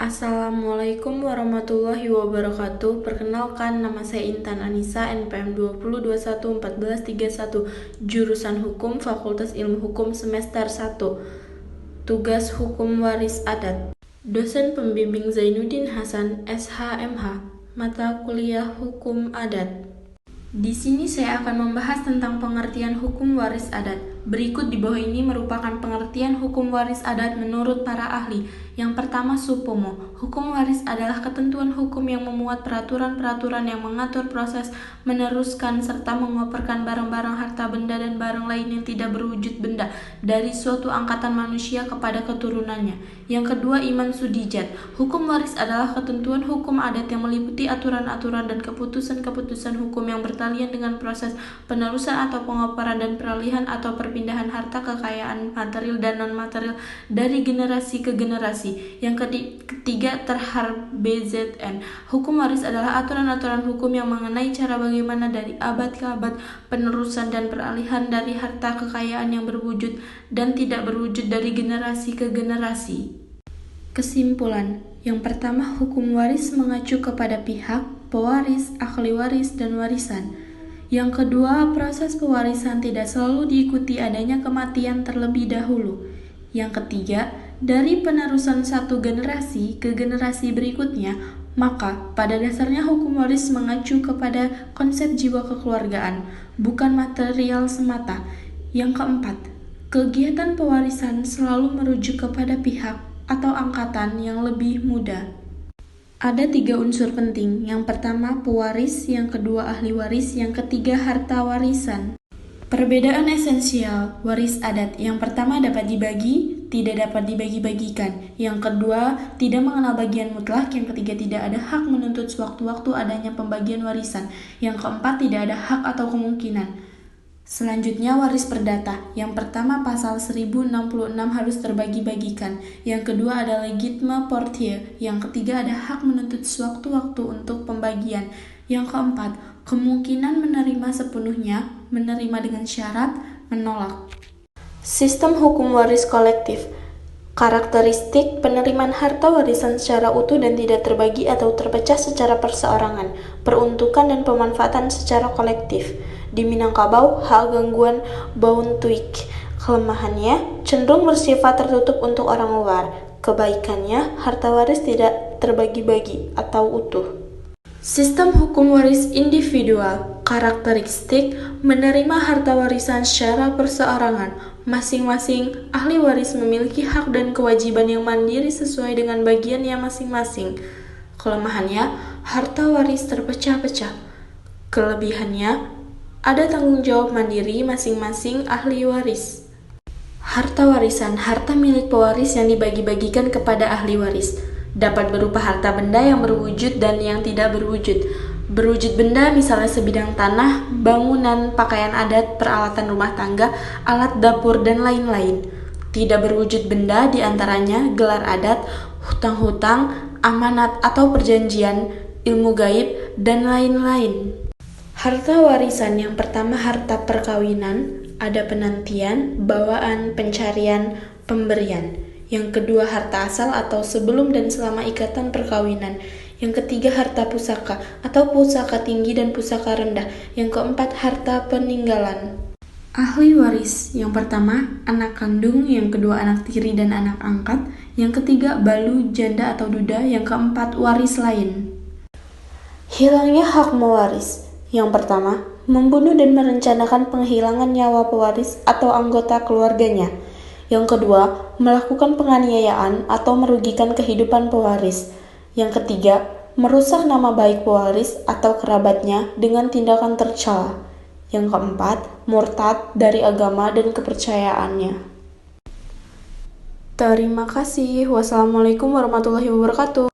Assalamualaikum warahmatullahi wabarakatuh. Perkenalkan, nama saya Intan Anissa, NPM 20211431, jurusan Hukum, Fakultas Ilmu Hukum semester 1. Tugas Hukum Waris Adat. Dosen pembimbing Zainuddin Hasan, SHMH, mata kuliah Hukum Adat. Di sini saya akan membahas tentang pengertian hukum waris adat. Berikut di bawah ini merupakan pengertian hukum waris adat menurut para ahli. Yang pertama, Supomo. Hukum waris adalah ketentuan hukum yang memuat peraturan-peraturan yang mengatur proses meneruskan serta mengoperkan barang-barang harta benda dan barang lain yang tidak berwujud benda dari suatu angkatan manusia kepada keturunannya. Yang kedua, Imam Sudijat. Hukum waris adalah ketentuan hukum adat yang meliputi aturan-aturan dan keputusan-keputusan hukum yang bertalian dengan proses penerusan atau pengoperan dan peralihan atau perpindahan harta kekayaan material dan non-material dari generasi ke generasi. Yang ketiga, Terhar BZN. Hukum waris adalah aturan-aturan hukum yang mengenai cara bagaimana dari abad ke abad penerusan dan peralihan dari harta kekayaan yang berwujud dan tidak berwujud dari generasi ke generasi. Kesimpulan. Yang pertama, hukum waris mengacu kepada pihak, pewaris, ahli waris, dan warisan. Yang kedua, proses pewarisan tidak selalu diikuti adanya kematian terlebih dahulu. Yang ketiga, dari penerusan satu generasi ke generasi berikutnya, maka pada dasarnya hukum waris mengacu kepada konsep jiwa kekeluargaan, bukan material semata. Yang keempat, kegiatan pewarisan selalu merujuk kepada pihak atau angkatan yang lebih muda. Ada 3 unsur penting. Yang pertama, pewaris, yang kedua, ahli waris, yang ketiga, harta warisan. Perbedaan esensial waris adat. Yang pertama, dapat dibagi, tidak dapat dibagi-bagikan. Yang kedua, tidak mengenal bagian mutlak. Yang ketiga, tidak ada hak menuntut sewaktu-waktu adanya pembagian warisan. Yang keempat, tidak ada hak atau kemungkinan. Selanjutnya, waris perdata. Yang pertama, pasal 1066 harus terbagi-bagikan. Yang kedua ada legitime portier. Yang ketiga ada hak menuntut sewaktu-waktu untuk pembagian. Yang keempat, kemungkinan menerima sepenuhnya, menerima dengan syarat, menolak. Sistem hukum waris kolektif. Karakteristik penerimaan harta warisan secara utuh dan tidak terbagi atau terpecah secara perseorangan, peruntukan dan pemanfaatan secara kolektif. Di Minangkabau, hal gangguan Bountuik. Kelemahannya cenderung bersifat tertutup untuk orang luar. Kebaikannya, harta waris tidak terbagi-bagi atau utuh. Sistem hukum waris individual. Karakteristik menerima harta warisan secara perseorangan. Masing-masing ahli waris memiliki hak dan kewajiban yang mandiri sesuai dengan bagiannya masing-masing. Kelemahannya, harta waris terpecah-pecah. Kelebihannya, ada tanggung jawab mandiri masing-masing ahli waris. Harta warisan, harta milik pewaris yang dibagi-bagikan kepada ahli waris. Dapat berupa harta benda yang berwujud dan yang tidak berwujud. Berwujud benda misalnya sebidang tanah, bangunan, pakaian adat, peralatan rumah tangga, alat dapur, dan lain-lain. Tidak berwujud benda diantaranya gelar adat, hutang-hutang, amanat atau perjanjian, ilmu gaib, dan lain-lain. Harta warisan yang pertama harta perkawinan, ada penantian, bawaan, pencarian, pemberian. Yang kedua harta asal atau sebelum dan selama ikatan perkawinan. Yang ketiga harta pusaka atau pusaka tinggi dan pusaka rendah. Yang keempat harta peninggalan. Ahli waris, yang pertama anak kandung, yang kedua anak tiri dan anak angkat, yang ketiga balu, janda atau duda, yang keempat waris lain. Hilangnya hak mewaris. Yang pertama, membunuh dan merencanakan penghilangan nyawa pewaris atau anggota keluarganya. Yang kedua, melakukan penganiayaan atau merugikan kehidupan pewaris. Yang ketiga, merusak nama baik pewaris atau kerabatnya dengan tindakan tercela. Yang keempat, murtad dari agama dan kepercayaannya. Terima kasih. Wassalamualaikum warahmatullahi wabarakatuh.